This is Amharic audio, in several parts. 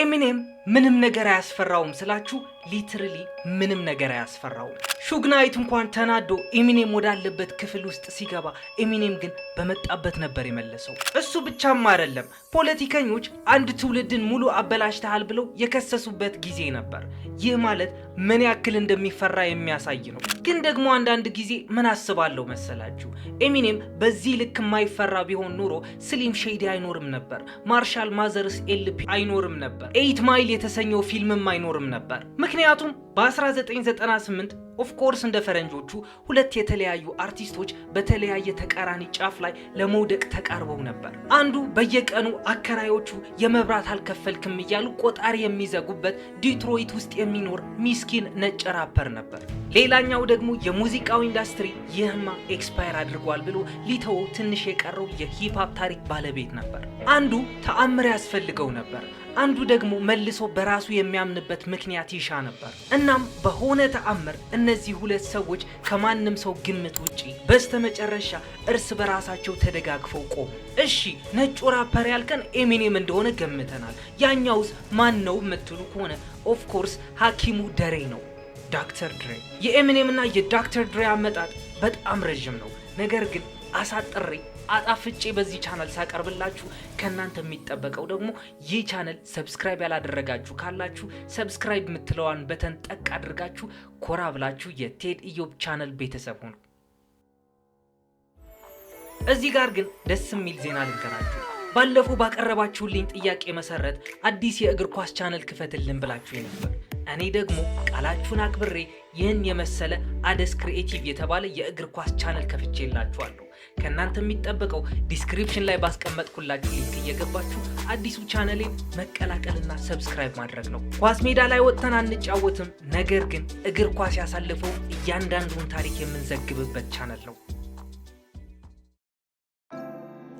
ኤሚኔም ምንም ነገር አያስፈራውም ስላችሁ ሊትራሊ ምንም ነገር አያስፈራውም። ሹግ ናይት እንኳን ተናዶ ኤሚኔም ወዳለበት ክፍል ውስጥ ሲገባ ኤሚኔም ግን በመጣበት ነበር የመለሰው። እሱ ብቻም አይደለም፣ ፖለቲከኞች አንድ ትውልድን ሙሉ አበላሽተሃል ብለው የከሰሱበት ጊዜ ነበር። ይህ ማለት ምን ያክል እንደሚፈራ የሚያሳይ ነው። ግን ደግሞ አንዳንድ ጊዜ ምን አስባለሁ መሰላችሁ? ኤሚኔም በዚህ ልክ የማይፈራ ቢሆን ኖሮ ስሊም ሼዲ አይኖርም ነበር፣ ማርሻል ማዘርስ ኤልፒ አይኖርም ነበር፣ 8 ማይል የተሰኘው ፊልምም አይኖርም ነበር። ምክንያቱም በ1998 ኦፍ ኮርስ እንደ ፈረንጆቹ ሁለት የተለያዩ አርቲስቶች በተለያየ ተቃራኒ ጫፍ ላይ ለመውደቅ ተቃርበው ነበር። አንዱ በየቀኑ አከራዮቹ የመብራት አልከፈልክም እያሉ ቆጣሪ የሚዘጉበት ዲትሮይት ውስጥ የሚኖር ሚስኪን ነጭ ራፐር ነበር። ሌላኛው ደግሞ የሙዚቃው ኢንዱስትሪ ይህማ ኤክስፓየር አድርጓል ብሎ ሊተወው ትንሽ የቀረው የሂፕሆፕ ታሪክ ባለቤት ነበር። አንዱ ተአምር ያስፈልገው ነበር፣ አንዱ ደግሞ መልሶ በራሱ የሚያምንበት ምክንያት ይሻ ነበር። እናም በሆነ ተአምር እነዚህ ሁለት ሰዎች ከማንም ሰው ግምት ውጪ በስተመጨረሻ እርስ በራሳቸው ተደጋግፈው ቆሙ። እሺ ነጩ ራፐር ያልከን ኤሚኔም እንደሆነ ገምተናል። ያኛውስ ማን ነው የምትሉ ከሆነ ኦፍ ኮርስ ሐኪሙ ደሬ ነው፣ ዶክተር ድሬ። የኤሚኔም እና የዶክተር ድሬ አመጣጥ በጣም ረጅም ነው። ነገር ግን አሳጥሬ አጣፍጬ በዚህ ቻናል ሳቀርብላችሁ ከናንተ የሚጠበቀው ደግሞ ይህ ቻናል ሰብስክራይብ ያላደረጋችሁ ካላችሁ ሰብስክራይብ የምትለዋን በተን ጠቅ አድርጋችሁ ኮራ ብላችሁ የቴድ ኢዮብ ቻናል ቤተሰብ ሁኑ። እዚህ ጋር ግን ደስ የሚል ዜና ልንገራችሁ። ባለፈው ባቀረባችሁልኝ ጥያቄ መሰረት አዲስ የእግር ኳስ ቻናል ክፈትልን ብላችሁ ነበር። እኔ ደግሞ ቃላችሁን አክብሬ ይህን የመሰለ አደስ ክሪኤቲቭ የተባለ የእግር ኳስ ቻናል ከፍቼላችኋለሁ። ከናንተ የሚጠበቀው ዲስክሪፕሽን ላይ ባስቀመጥኩላችሁ ሊንክ እየገባችሁ አዲሱ ቻናሌን መቀላቀልና ሰብስክራይብ ማድረግ ነው። ኳስ ሜዳ ላይ ወጥተን አንጫወትም፣ ነገር ግን እግር ኳስ ያሳለፈው እያንዳንዱን ታሪክ የምንዘግብበት ቻናል ነው።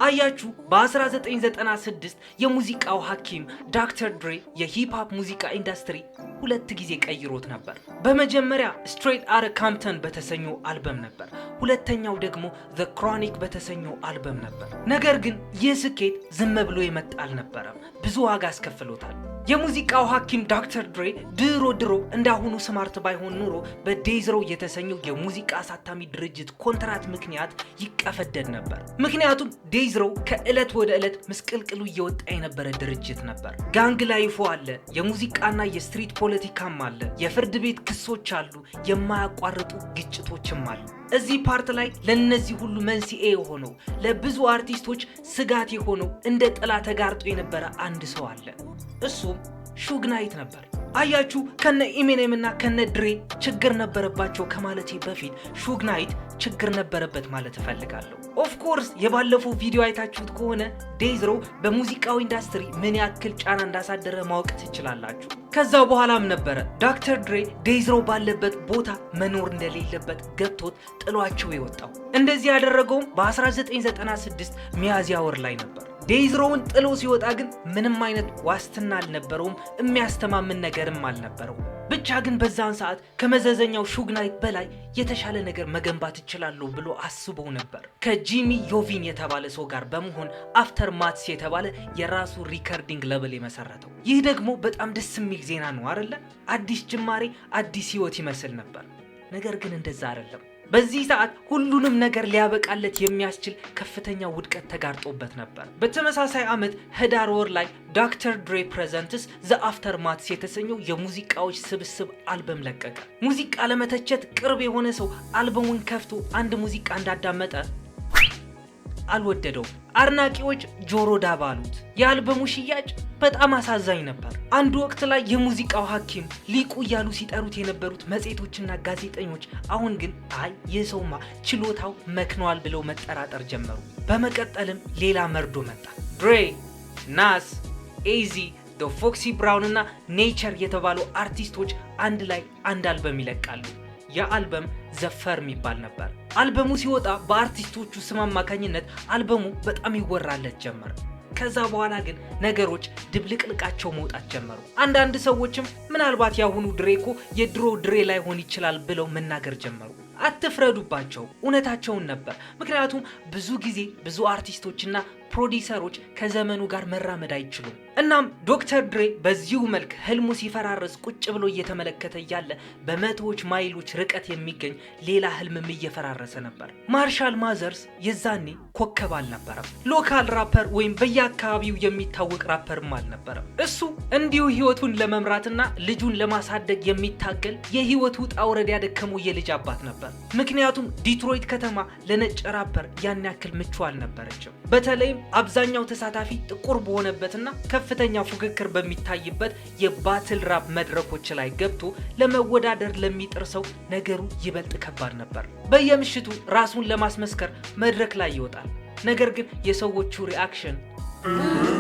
አያችሁ፣ በ1996 የሙዚቃው ሐኪም ዶክተር ድሬ የሂፕሆፕ ሙዚቃ ኢንዱስትሪ ሁለት ጊዜ ቀይሮት ነበር። በመጀመሪያ ስትሬት አረ ካምፕተን በተሰኘው አልበም ነበር፣ ሁለተኛው ደግሞ ዘ ክሮኒክ በተሰኘው አልበም ነበር። ነገር ግን ይህ ስኬት ዝም ብሎ የመጣ አልነበረም፣ ብዙ ዋጋ አስከፍሎታል። የሙዚቃው ሐኪም ዶክተር ድሬ ድሮ እንዳሁኑ ስማርት ባይሆን ኖሮ በዴዝሮ የተሰኘው የሙዚቃ አሳታሚ ድርጅት ኮንትራት ምክንያት ይቀፈደድ ነበር። ምክንያቱም ዴዝሮ ከዕለት ወደ ዕለት ምስቅልቅሉ እየወጣ የነበረ ድርጅት ነበር። ጋንግ ላይፎ አለ፣ የሙዚቃና የስትሪት ፖለቲካም አለ፣ የፍርድ ቤት ክሶች አሉ፣ የማያቋርጡ ግጭቶችም አሉ። እዚህ ፓርት ላይ ለነዚህ ሁሉ መንስኤ የሆነው ለብዙ አርቲስቶች ስጋት የሆነው እንደ ጥላ ተጋርጦ የነበረ አንድ ሰው አለ። እሱም ሹግ ናይት ነበር። አያችሁ፣ ከነ ኤሚኔም እና ከነ ድሬ ችግር ነበረባቸው ከማለቴ በፊት ሹግ ናይት ችግር ነበረበት ማለት እፈልጋለሁ። ኦፍ ኮርስ የባለፈው ቪዲዮ አይታችሁት ከሆነ ዴዝሮ በሙዚቃው ኢንዱስትሪ ምን ያክል ጫና እንዳሳደረ ማወቅ ትችላላችሁ። ከዛ በኋላም ነበረ ዶክተር ድሬ ዴዝሮ ባለበት ቦታ መኖር እንደሌለበት ገብቶት ጥሏቸው የወጣው። እንደዚህ ያደረገውም በ1996 ሚያዝያ ወር ላይ ነበር። ዴዝሮውን ጥሎ ሲወጣ ግን ምንም አይነት ዋስትና አልነበረውም፣ የሚያስተማምን ነገርም አልነበረውም። ብቻ ግን በዛን ሰዓት ከመዘዘኛው ሹግ ናይት በላይ የተሻለ ነገር መገንባት እችላለሁ ብሎ አስቦ ነበር። ከጂሚ ዮቪን የተባለ ሰው ጋር በመሆን አፍተር ማትስ የተባለ የራሱ ሪከርዲንግ ለብል የመሰረተው። ይህ ደግሞ በጣም ደስ የሚል ዜና ነው አይደለ? አዲስ ጅማሬ፣ አዲስ ህይወት ይመስል ነበር። ነገር ግን እንደዛ አይደለም። በዚህ ሰዓት ሁሉንም ነገር ሊያበቃለት የሚያስችል ከፍተኛ ውድቀት ተጋርጦበት ነበር። በተመሳሳይ ዓመት ህዳር ወር ላይ ዶክተር ድሬ ፕሬዘንትስ ዘ አፍተር ማትስ የተሰኘው የሙዚቃዎች ስብስብ አልበም ለቀቀ። ሙዚቃ ለመተቸት ቅርብ የሆነ ሰው አልበሙን ከፍቶ አንድ ሙዚቃ እንዳዳመጠ አልወደደው። አድናቂዎች ጆሮ ዳባ አሉት። የአልበሙ ሽያጭ በጣም አሳዛኝ ነበር። አንድ ወቅት ላይ የሙዚቃው ሐኪም ሊቁ እያሉ ሲጠሩት የነበሩት መጽሔቶችና ጋዜጠኞች አሁን ግን አይ ይህ ሰውማ ችሎታው መክኗል ብለው መጠራጠር ጀመሩ። በመቀጠልም ሌላ መርዶ መጣ። ድሬ፣ ናስ፣ ኤዚ፣ ደ ፎክሲ ብራውን እና ኔቸር የተባሉ አርቲስቶች አንድ ላይ አንድ አልበም ይለቃሉ። የአልበም ዘፈር የሚባል ነበር። አልበሙ ሲወጣ በአርቲስቶቹ ስም አማካኝነት አልበሙ በጣም ይወራለት ጀመረ። ከዛ በኋላ ግን ነገሮች ድብልቅልቃቸው መውጣት ጀመሩ። አንዳንድ ሰዎችም ምናልባት ያሁኑ ድሬ እኮ የድሮ ድሬ ላይሆን ይችላል ብለው መናገር ጀመሩ። አትፍረዱባቸው፣ እውነታቸውን ነበር። ምክንያቱም ብዙ ጊዜ ብዙ አርቲስቶችና ፕሮዲሰሮች ከዘመኑ ጋር መራመድ አይችሉም። እናም ዶክተር ድሬ በዚሁ መልክ ህልሙ ሲፈራረስ ቁጭ ብሎ እየተመለከተ እያለ በመቶዎች ማይሎች ርቀት የሚገኝ ሌላ ህልምም እየፈራረሰ ነበር። ማርሻል ማዘርስ የዛኔ ኮከብ አልነበረም። ሎካል ራፐር ወይም በየአካባቢው የሚታወቅ ራፐርም አልነበረም። እሱ እንዲሁ ህይወቱን ለመምራትና ልጁን ለማሳደግ የሚታገል የህይወቱ ውጣ ውረድ ያደከመው የልጅ አባት ነበር። ምክንያቱም ዲትሮይት ከተማ ለነጭ ራፐር ያን ያክል ምቹ አልነበረችም። በተለይም አብዛኛው ተሳታፊ ጥቁር በሆነበትና ከፍተኛ ፉክክር በሚታይበት የባትል ራፕ መድረኮች ላይ ገብቶ ለመወዳደር ለሚጥር ሰው ነገሩ ይበልጥ ከባድ ነበር። በየምሽቱ ራሱን ለማስመስከር መድረክ ላይ ይወጣል። ነገር ግን የሰዎቹ ሪአክሽን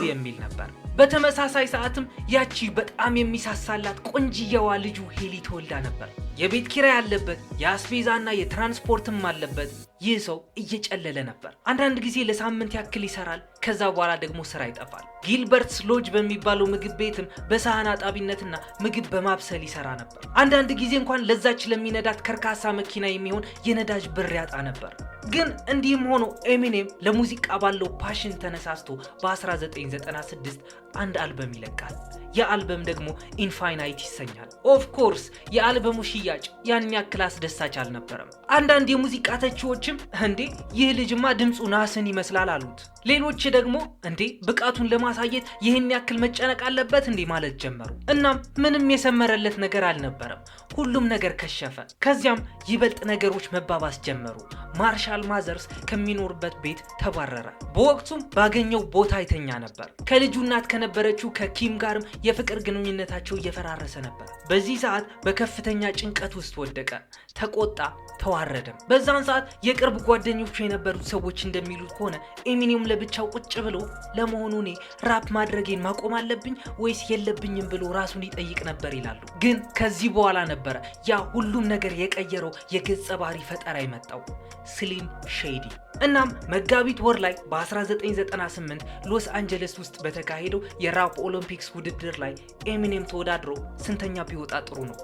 የሚል ነበር። በተመሳሳይ ሰዓትም ያቺ በጣም የሚሳሳላት ቆንጅየዋ ልጁ ሄሊ ተወልዳ ነበር። የቤት ኪራይ አለበት፣ የአስቤዛና የትራንስፖርትም አለበት። ይህ ሰው እየጨለለ ነበር። አንዳንድ ጊዜ ለሳምንት ያክል ይሰራል፣ ከዛ በኋላ ደግሞ ስራ ይጠፋል። ጊልበርትስ ሎጅ በሚባለው ምግብ ቤትም በሳህን አጣቢነትና ምግብ በማብሰል ይሰራ ነበር። አንዳንድ ጊዜ እንኳን ለዛች ለሚነዳት ከርካሳ መኪና የሚሆን የነዳጅ ብር ያጣ ነበር። ግን እንዲህም ሆኖ ኤሚኔም ለሙዚቃ ባለው ፓሽን ተነሳስቶ በ1996 አንድ አልበም ይለቃል። የአልበም ደግሞ ኢንፋይናይት ይሰኛል። ኦፍ ኮርስ የአልበሙ ሽያጭ ያን ያክል አስደሳች አልነበረም። አንዳንድ የሙዚቃ ተቺዎችም እንዴ ይህ ልጅማ ድምፁ ናስን ይመስላል አሉት። ሌሎች ደግሞ እንዴ ብቃቱን ለማሳየት ይህን ያክል መጨነቅ አለበት እንዴ ማለት ጀመሩ። እናም ምንም የሰመረለት ነገር አልነበረም። ሁሉም ነገር ከሸፈ። ከዚያም ይበልጥ ነገሮች መባባስ ጀመሩ። ማርሻል ማዘርስ ከሚኖርበት ቤት ተባረረ። በወቅቱም ባገኘው ቦታ ይተኛ ነበር። ከልጁ እናት ከነበረችው ከኪም ጋርም የፍቅር ግንኙነታቸው እየፈራረሰ ነበር። በዚህ ሰዓት በከፍተኛ ጭንቀት ውስጥ ወደቀ። ተቆጣ፣ ተዋረደም። በዛን ሰዓት የቅርብ ጓደኞቹ የነበሩት ሰዎች እንደሚሉት ከሆነ ኤሚኔም ለብቻው ቁጭ ብሎ ለመሆኑ እኔ ራፕ ማድረጌን ማቆም አለብኝ ወይስ የለብኝም ብሎ ራሱን ይጠይቅ ነበር ይላሉ። ግን ከዚህ በኋላ ነበረ ያ ሁሉም ነገር የቀየረው የገጸ ባህሪ ፈጠራ የመጣው ስሊም ሼዲ። እናም መጋቢት ወር ላይ በ1998 ሎስ አንጀለስ ውስጥ በተካሄደው የራፕ ኦሎምፒክስ ውድድር ላይ ኤሚኔም ተወዳድሮ ስንተኛ ቢወጣ ጥሩ ነው?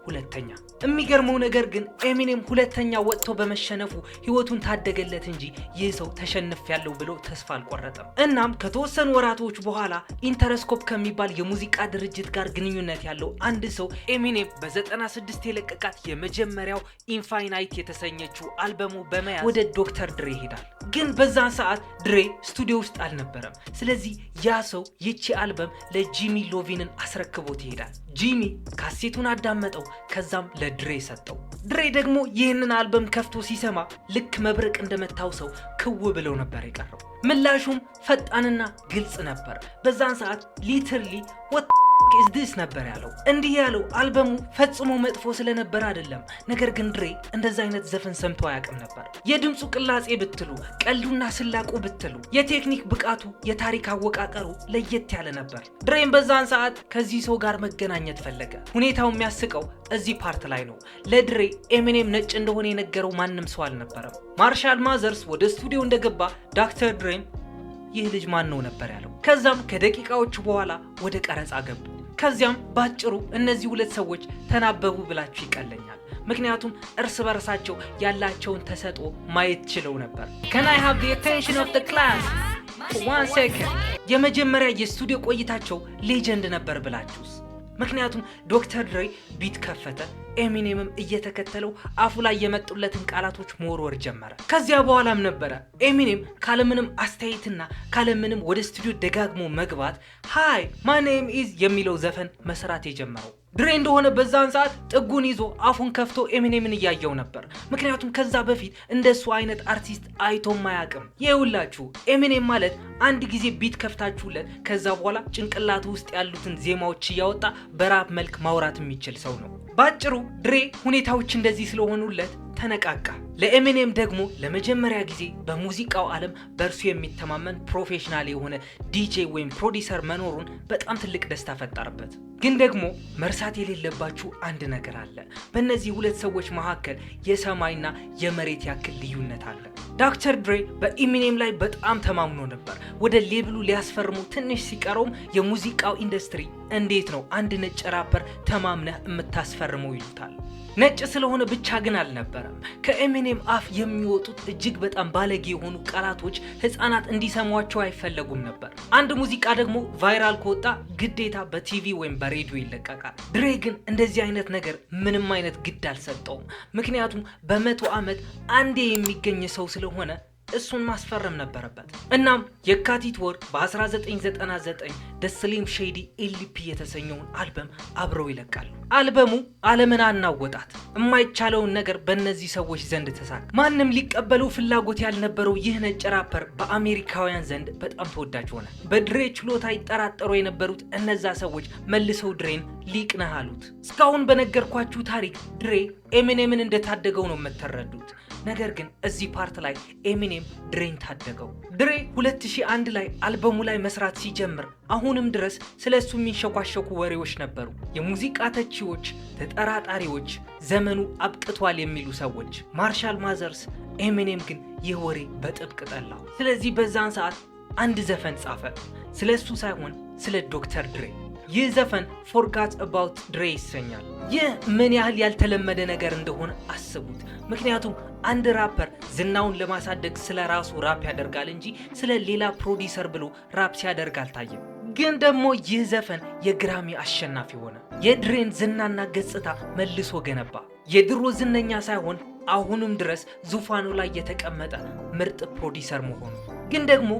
ሁለተኛ። የሚገርመው ነገር ግን ኤሚኔም ሁለተኛ ወጥቶ በመሸነፉ ህይወቱን ታደገለት እንጂ ይህ ሰው ተሸንፍ ያለው ብሎ ተስፋ አልቆረጠም። እናም ከተወሰኑ ወራቶች በኋላ ኢንተረስኮፕ ከሚባል የሙዚቃ ድርጅት ጋር ግንኙነት ያለው አንድ ሰው ኤሚኔም በ96 የለቀቃት የመጀመሪያው ኢንፋይናይት የተሰኘችው አልበሙ በመያዝ ወደ ዶክተር ድሬ ይሄዳል። ግን በዛን ሰዓት ድሬ ስቱዲዮ ውስጥ አልነበረም። ስለዚህ ያ ሰው ይቺ አልበም ለጂሚ ሎቪንን አስረክቦት ይሄዳል። ጂሚ ካሴቱን አዳመጠው፣ ከዛም ለድሬ ሰጠው። ድሬ ደግሞ ይህንን አልበም ከፍቶ ሲሰማ ልክ መብረቅ እንደመታው ሰው ክው ብለው ነበር የቀረው። ምላሹም ፈጣንና ግልጽ ነበር። በዛን ሰዓት ሊትርሊ what is this ነበር ያለው። እንዲህ ያለው አልበሙ ፈጽሞ መጥፎ ስለነበር አይደለም፣ ነገር ግን ድሬ እንደዛ አይነት ዘፈን ሰምቶ አያውቅም ነበር። የድምፁ ቅላጼ ብትሉ፣ ቀልዱና ስላቁ ብትሉ፣ የቴክኒክ ብቃቱ፣ የታሪክ አወቃቀሩ ለየት ያለ ነበር። ድሬም በዛን ሰዓት ከዚህ ሰው ጋር መገናኘት ፈለገ። ሁኔታው የሚያስቀው እዚህ ፓርት ላይ ነው። ለድሬ ኤሚኔም ነጭ እንደሆነ የነገረው ማንም ሰው አልነበረም። ማርሻል ማዘርስ ወደ ስቱዲዮ እንደገባ ዶክተር ድሬም ይህ ልጅ ማን ነው ነበር ያለው። ከዛም ከደቂቃዎቹ በኋላ ወደ ቀረጻ ገቡ። ከዚያም ባጭሩ እነዚህ ሁለት ሰዎች ተናበቡ ብላችሁ ይቀለኛል። ምክንያቱም እርስ በርሳቸው ያላቸውን ተሰጥኦ ማየት ችለው ነበር። Can I have the attention of the class for 1 second? የመጀመሪያ የስቱዲዮ ቆይታቸው ሌጀንድ ነበር ብላችሁስ? ምክንያቱም ዶክተር ድሬ ቢት ከፈተ፣ ኤሚኔምም እየተከተለው አፉ ላይ የመጡለትን ቃላቶች መወርወር ጀመረ። ከዚያ በኋላም ነበረ ኤሚኔም ካለምንም አስተያየትና ካለምንም ወደ ስቱዲዮ ደጋግሞ መግባት ሃይ ማይ ኔም ኢዝ የሚለው ዘፈን መስራት የጀመረው። ድሬ እንደሆነ በዛን ሰዓት ጥጉን ይዞ አፉን ከፍቶ ኤሚኔምን እያየው ነበር። ምክንያቱም ከዛ በፊት እንደሱ አይነት አርቲስት አይቶም አያውቅም። ይኸውላችሁ ኤሚኔም ማለት አንድ ጊዜ ቢት ከፍታችሁለት ከዛ በኋላ ጭንቅላቱ ውስጥ ያሉትን ዜማዎች እያወጣ በራፕ መልክ ማውራት የሚችል ሰው ነው። ባጭሩ ድሬ ሁኔታዎች እንደዚህ ስለሆኑለት ተነቃቃ። ለኤሚኔም ደግሞ ለመጀመሪያ ጊዜ በሙዚቃው ዓለም በእርሱ የሚተማመን ፕሮፌሽናል የሆነ ዲጄ ወይም ፕሮዲሰር መኖሩን በጣም ትልቅ ደስታ ፈጠረበት። ግን ደግሞ መርሳት የሌለባችሁ አንድ ነገር አለ። በእነዚህ ሁለት ሰዎች መካከል የሰማይና የመሬት ያክል ልዩነት አለ። ዶክተር ድሬ በኤሚኔም ላይ በጣም ተማምኖ ነበር። ወደ ሌብሉ ሊያስፈርሙ ትንሽ ሲቀረውም የሙዚቃው ኢንዱስትሪ እንዴት ነው አንድ ነጭ ራፐር ተማምነህ የምታስፈርመው ይሉታል። ነጭ ስለሆነ ብቻ ግን አልነበረም። ከኤሚኔም አፍ የሚወጡት እጅግ በጣም ባለጌ የሆኑ ቃላቶች ህፃናት እንዲሰሟቸው አይፈለጉም ነበር። አንድ ሙዚቃ ደግሞ ቫይራል ከወጣ ግዴታ በቲቪ ወይም በሬዲዮ ይለቀቃል። ድሬ ግን እንደዚህ አይነት ነገር ምንም አይነት ግድ አልሰጠውም። ምክንያቱም በመቶ ዓመት አንዴ የሚገኝ ሰው ስለሆነ እሱን ማስፈረም ነበረበት። እናም የካቲት ወር በ1999 ደ ስሊም ሼዲ ኤልፒ የተሰኘውን አልበም አብረው ይለቃሉ። አልበሙ ዓለምን አናወጣት። የማይቻለውን ነገር በእነዚህ ሰዎች ዘንድ ተሳካ። ማንም ሊቀበለው ፍላጎት ያልነበረው ይህ ነጭ ራፐር በአሜሪካውያን ዘንድ በጣም ተወዳጅ ሆነ። በድሬ ችሎታ ይጠራጠሩ የነበሩት እነዛ ሰዎች መልሰው ድሬን ሊቅ ነህ አሉት። እስካሁን በነገርኳችሁ ታሪክ ድሬ ኤሚኔምን እንደታደገው ነው የምትረዱት። ነገር ግን እዚህ ፓርት ላይ ኤሚኔም ድሬን ታደገው። ድሬ 2001 ላይ አልበሙ ላይ መስራት ሲጀምር አሁንም ድረስ ስለሱ የሚንሸኳሸኩ ወሬዎች ነበሩ። የሙዚቃ ተቺዎች፣ ተጠራጣሪዎች፣ ዘመኑ አብቅቷል የሚሉ ሰዎች፣ ማርሻል ማዘርስ። ኤሚኔም ግን ይህ ወሬ በጥብቅ ጠላው። ስለዚህ በዛን ሰዓት አንድ ዘፈን ጻፈ፣ ስለሱ ሳይሆን ስለ ዶክተር ድሬ። ይህ ዘፈን ፎርጋት አባውት ድሬ ይሰኛል። ይህ ምን ያህል ያልተለመደ ነገር እንደሆነ አስቡት። ምክንያቱም አንድ ራፐር ዝናውን ለማሳደግ ስለ ራሱ ራፕ ያደርጋል እንጂ ስለ ሌላ ፕሮዲሰር ብሎ ራፕ ሲያደርግ አልታየም። ግን ደግሞ ይህ ዘፈን የግራሚ አሸናፊ ሆነ። የድሬን ዝናና ገጽታ መልሶ ገነባ። የድሮ ዝነኛ ሳይሆን አሁንም ድረስ ዙፋኑ ላይ የተቀመጠ ምርጥ ፕሮዲሰር መሆኑ። ግን ደግሞ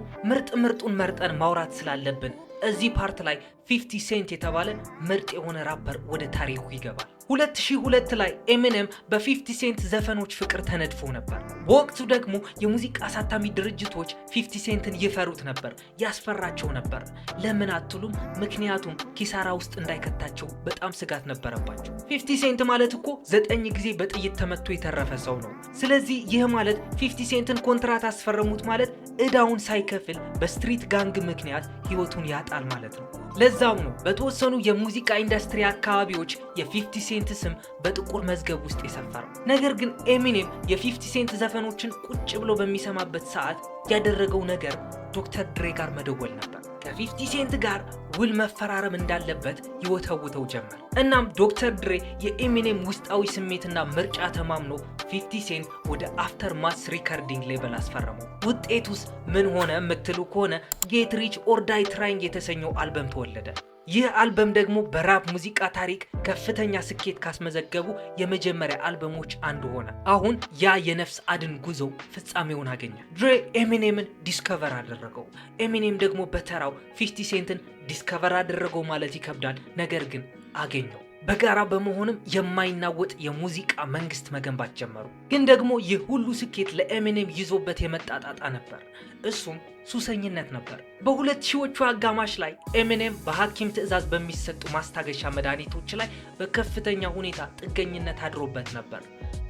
ምርጡን መርጠን ማውራት ስላለብን እዚህ ፓርት ላይ 50 ሴንት የተባለ ምርጥ የሆነ ራፐር ወደ ታሪኩ ይገባል። 2002 ላይ ኤሚኔም በ50 ሴንት ዘፈኖች ፍቅር ተነድፎ ነበር። በወቅቱ ደግሞ የሙዚቃ አሳታሚ ድርጅቶች 50 ሴንትን ይፈሩት ነበር፣ ያስፈራቸው ነበር። ለምን አትሉም? ምክንያቱም ኪሳራ ውስጥ እንዳይከታቸው በጣም ስጋት ነበረባቸው። 50 ሴንት ማለት እኮ 9 ጊዜ በጥይት ተመቶ የተረፈ ሰው ነው። ስለዚህ ይህ ማለት 50 ሴንትን ኮንትራት አስፈረሙት ማለት እዳውን ሳይከፍል በስትሪት ጋንግ ምክንያት ህይወቱን ያጣል ማለት ነው። ለዛም ነው በተወሰኑ የሙዚቃ ኢንዱስትሪ አካባቢዎች የ50 ሴንት ስም በጥቁር መዝገብ ውስጥ የሰፈረው። ነገር ግን ኤሚኔም የ50 ሴንት ዘፈኖችን ቁጭ ብሎ በሚሰማበት ሰዓት ያደረገው ነገር ዶክተር ድሬ ጋር መደወል ነበር። ከ50 ሴንት ጋር ውል መፈራረም እንዳለበት ይወተውተው ጀመር። እናም ዶክተር ድሬ የኤሚኔም ውስጣዊ ስሜትና ምርጫ ተማምኖ 50 ሴንት ወደ አፍተር ማስ ሪከርዲንግ ሌብል አስፈረመው። ውጤቱስ ምን ሆነ የምትሉ ከሆነ ጌት ሪች ኦር ዳይ ትራይንግ የተሰኘው አልበም ተወለደ። ይህ አልበም ደግሞ በራፕ ሙዚቃ ታሪክ ከፍተኛ ስኬት ካስመዘገቡ የመጀመሪያ አልበሞች አንዱ ሆነ። አሁን ያ የነፍስ አድን ጉዞ ፍጻሜውን አገኘ። ድሬ ኤሚኔምን ዲስከቨር አደረገው። ኤሚኔም ደግሞ በተራው 50 ሴንትን ዲስከቨር አደረገው ማለት ይከብዳል፣ ነገር ግን አገኘው። በጋራ በመሆንም የማይናወጥ የሙዚቃ መንግስት መገንባት ጀመሩ። ግን ደግሞ ይህ ሁሉ ስኬት ለኤሚኔም ይዞበት የመጣ ጣጣ ነበር። እሱም ሱሰኝነት ነበር። በ2000ዎቹ አጋማሽ ላይ ኤሚኔም በሐኪም ትዕዛዝ በሚሰጡ ማስታገሻ መድኃኒቶች ላይ በከፍተኛ ሁኔታ ጥገኝነት አድሮበት ነበር።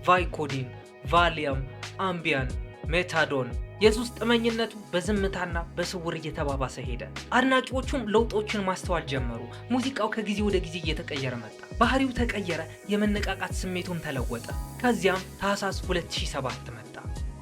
ቫይኮዲን፣ ቫሊየም፣ አምቢያን፣ ሜታዶን። የሱስ ጥመኝነቱ በዝምታና በስውር እየተባባሰ ሄደ። አድናቂዎቹም ለውጦችን ማስተዋል ጀመሩ። ሙዚቃው ከጊዜ ወደ ጊዜ እየተቀየረ መጣ። ባህሪው ተቀየረ፣ የመነቃቃት ስሜቱም ተለወጠ። ከዚያም ታህሳስ 2007 መጣ።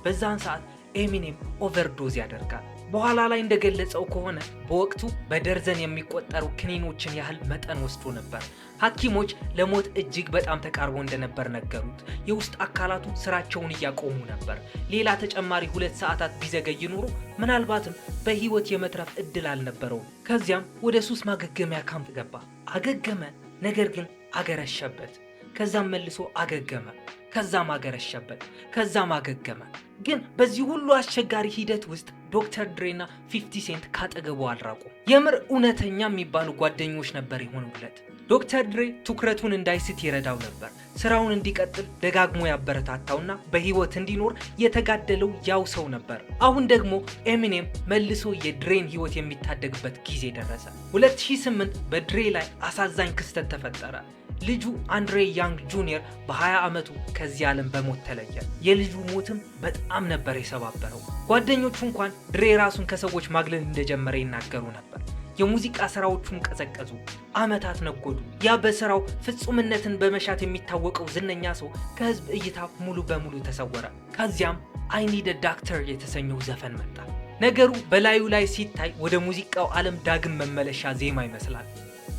በዛን ሰዓት ኤሚኔም ኦቨርዶዝ ያደርጋል። በኋላ ላይ እንደገለጸው ከሆነ በወቅቱ በደርዘን የሚቆጠሩ ክኒኖችን ያህል መጠን ወስዶ ነበር። ሐኪሞች ለሞት እጅግ በጣም ተቃርቦ እንደነበር ነገሩት። የውስጥ አካላቱ ስራቸውን እያቆሙ ነበር። ሌላ ተጨማሪ 2 ሰዓታት ቢዘገይ ኑሮ ምናልባትም በህይወት የመትረፍ እድል አልነበረውም። ከዚያም ወደ ሱስ ማገገሚያ ካምፕ ገባ። አገገመ፣ ነገር ግን አገረሸበት። ከዛም መልሶ አገገመ፣ ከዛም አገረሸበት፣ ከዛም አገገመ። ግን በዚህ ሁሉ አስቸጋሪ ሂደት ውስጥ ዶክተር ድሬና 50 ሴንት ካጠገቡ አልራቁም። የምር እውነተኛ የሚባሉ ጓደኞች ነበር የሆኑለት። ዶክተር ድሬ ትኩረቱን እንዳይስት ይረዳው ነበር። ስራውን እንዲቀጥል ደጋግሞ ያበረታታውና በህይወት እንዲኖር የተጋደለው ያው ሰው ነበር። አሁን ደግሞ ኤሚኔም መልሶ የድሬን ህይወት የሚታደግበት ጊዜ ደረሰ። 2008 በድሬ ላይ አሳዛኝ ክስተት ተፈጠረ። ልጁ አንድሬ ያንግ ጁኒየር በ20 ዓመቱ ከዚህ ዓለም በሞት ተለየ። የልጁ ሞትም በጣም ነበር የሰባበረው። ጓደኞቹ እንኳን ድሬ ራሱን ከሰዎች ማግለል እንደጀመረ ይናገሩ ነበር። የሙዚቃ ስራዎቹን ቀዘቀዙ፣ ዓመታት ነጎዱ። ያ በስራው ፍጹምነትን በመሻት የሚታወቀው ዝነኛ ሰው ከህዝብ እይታ ሙሉ በሙሉ ተሰወረ። ከዚያም አይ ኒድ አ ዶክተር የተሰኘው ዘፈን መጣ። ነገሩ በላዩ ላይ ሲታይ ወደ ሙዚቃው ዓለም ዳግም መመለሻ ዜማ ይመስላል።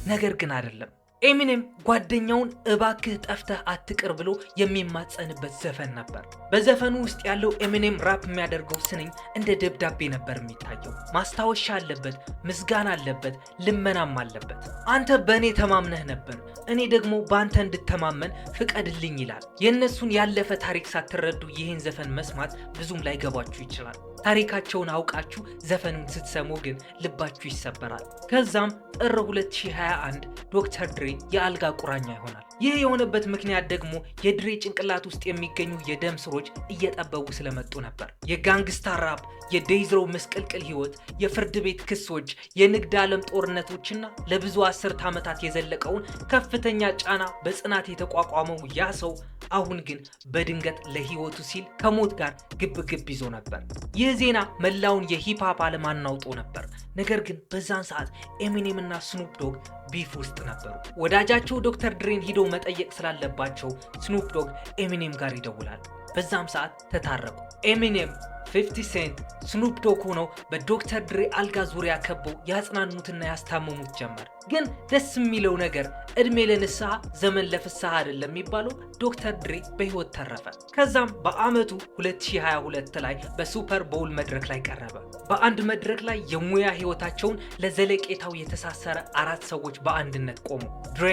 ነገር ግን አይደለም። ኤሚኔም ጓደኛውን እባክህ ጠፍተህ አትቅር ብሎ የሚማጸንበት ዘፈን ነበር። በዘፈኑ ውስጥ ያለው ኤሚኔም ራፕ የሚያደርገው ስንኝ እንደ ደብዳቤ ነበር የሚታየው። ማስታወሻ አለበት፣ ምስጋና አለበት፣ ልመናም አለበት። አንተ በእኔ ተማምነህ ነበር፣ እኔ ደግሞ በአንተ እንድተማመን ፍቀድልኝ ይላል። የእነሱን ያለፈ ታሪክ ሳትረዱ ይህን ዘፈን መስማት ብዙም ላይገባችሁ ይችላል። ታሪካቸውን አውቃችሁ ዘፈኑን ስትሰሙ ግን ልባችሁ ይሰበራል። ከዛም ጥር 2021 ዶክተር ድሬ የአልጋ ቁራኛ ይሆናል። ይህ የሆነበት ምክንያት ደግሞ የድሬ ጭንቅላት ውስጥ የሚገኙ የደም ስሮች እየጠበቡ ስለመጡ ነበር። የጋንግስታር ራፕ፣ የዴይዝሮ ምስቅልቅል ህይወት፣ የፍርድ ቤት ክሶች፣ የንግድ ዓለም ጦርነቶችና ለብዙ አስርት ዓመታት የዘለቀውን ከፍተኛ ጫና በጽናት የተቋቋመው ያ ሰው አሁን ግን በድንገት ለህይወቱ ሲል ከሞት ጋር ግብግብ ይዞ ነበር። ይህ ዜና መላውን የሂፕሆፕ ዓለም አናውጦ ነበር። ነገር ግን በዛን ሰዓት ኤሚኔም እና ስኑፕ ዶግ ቢፍ ውስጥ ነበሩ። ወዳጃቸው ዶክተር ድሬን ሂደው መጠየቅ ስላለባቸው ስኑፕ ዶግ ኤሚኔም ጋር ይደውላል። በዛም ሰዓት ተታረቁ። ኤሚኔም 50 ሴንት ስኑፕ ዶግ ሆነው በዶክተር ድሬ አልጋ ዙሪያ ከበው ያጽናኑትና ያስታመሙት ጀመር። ግን ደስ የሚለው ነገር እድሜ ለንስሐ ዘመን ለፍስሐ አይደለም የሚባለው ዶክተር ድሬ በህይወት ተረፈ። ከዛም በአመቱ 2022 ላይ በሱፐር ቦውል መድረክ ላይ ቀረበ። በአንድ መድረክ ላይ የሙያ ህይወታቸውን ለዘለቄታው የተሳሰረ 4 ሰዎች በአንድነት ቆሙ። ድሬ፣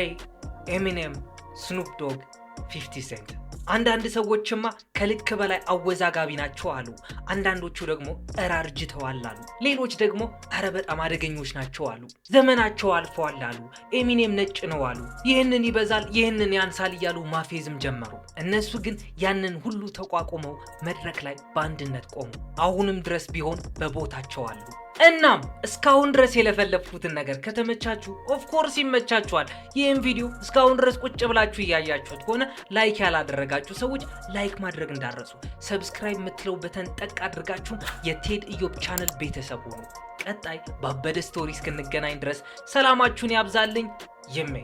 ኤሚኔም፣ ስኑፕ ዶግ፣ 50 ሴንት። አንዳንድ ሰዎችማ ከልክ በላይ አወዛጋቢ ናቸው አሉ። አንዳንዶቹ ደግሞ እራርጅተዋል አሉ። ሌሎች ደግሞ አረ በጣም አደገኞች ናቸው አሉ። ዘመናቸው አልፈዋል አሉ። ኤሚኔም ነጭ ነው አሉ። ይህንን ይበዛል ይህንን ያንሳል እያሉ ማፌዝም ጀመሩ። እነሱ ግን ያንን ሁሉ ተቋቁመው መድረክ ላይ በአንድነት ቆሙ። አሁንም ድረስ ቢሆን በቦታቸው አሉ። እናም እስካሁን ድረስ የለፈለፍኩትን ነገር ከተመቻችሁ ኦፍኮርስ ይመቻችኋል። ይህን ቪዲዮ እስካሁን ድረስ ቁጭ ብላችሁ እያያችሁት ከሆነ ላይክ ያላደረጋችሁ ሰዎች ላይክ ማድረግ እንዳረሱ፣ ሰብስክራይብ የምትለው በተን ጠቅ አድርጋችሁ የቴድ ኢዮብ ቻነል ቤተሰብ ሁኑ። ቀጣይ ባበደ ስቶሪ እስክንገናኝ ድረስ ሰላማችሁን ያብዛልኝ። ይሜ